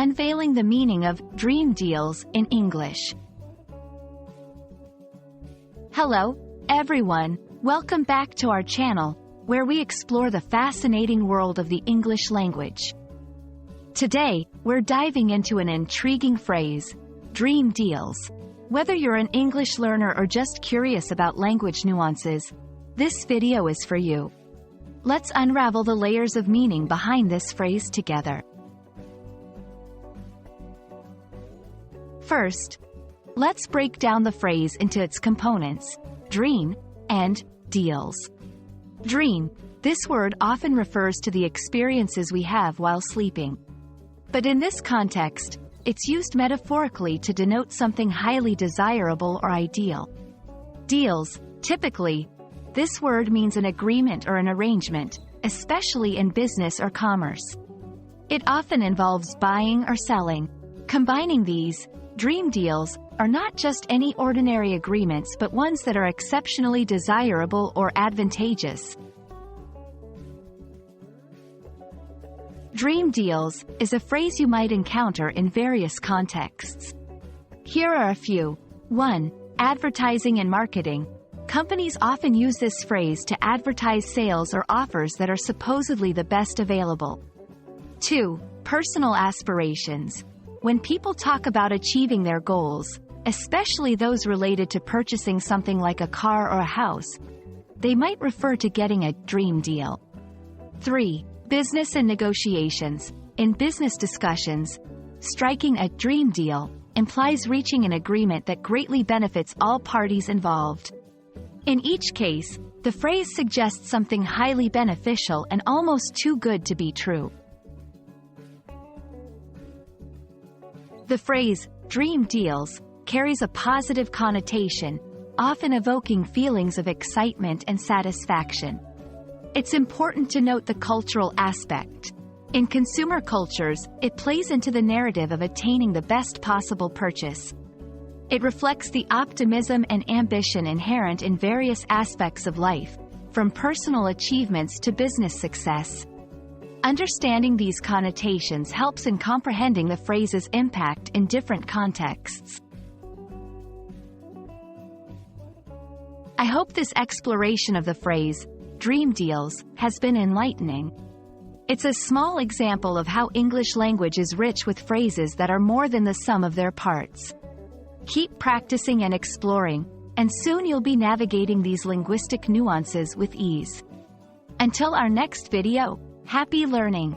unveiling the meaning of dream deals in English. Hello, everyone. Welcome back to our channel, where we explore the fascinating world of the English language. Today, we're diving into an intriguing phrase, dream deals. Whether you're an English learner or just curious about language nuances, this video is for you. Let's unravel the layers of meaning behind this phrase together. First, let's break down the phrase into its components, dream and deals. Dream. This word often refers to the experiences we have while sleeping. But in this context, it's used metaphorically to denote something highly desirable or ideal. Deals. Typically, this word means an agreement or an arrangement, especially in business or commerce. It often involves buying or selling. Combining these, dream deals are not just any ordinary agreements but ones that are exceptionally desirable or advantageous. Dream deals is a phrase you might encounter in various contexts. Here are a few. 1. Advertising and marketing. Companies often use this phrase to advertise sales or offers that are supposedly the best available. 2. Personal aspirations. When people talk about achieving their goals, especially those related to purchasing something like a car or a house, they might refer to getting a dream deal. 3. Business and negotiations. In business discussions, striking a dream deal implies reaching an agreement that greatly benefits all parties involved. In each case, the phrase suggests something highly beneficial and almost too good to be true. The phrase, dream deals, carries a positive connotation, often evoking feelings of excitement and satisfaction. It's important to note the cultural aspect. In consumer cultures, it plays into the narrative of attaining the best possible purchase. It reflects the optimism and ambition inherent in various aspects of life, from personal achievements to business success. Understanding these connotations helps in comprehending the phrase's impact in different contexts. I hope this exploration of the phrase, dream deals, has been enlightening. It's a small example of how English language is rich with phrases that are more than the sum of their parts. Keep practicing and exploring, and soon you'll be navigating these linguistic nuances with ease. Until our next video, happy learning!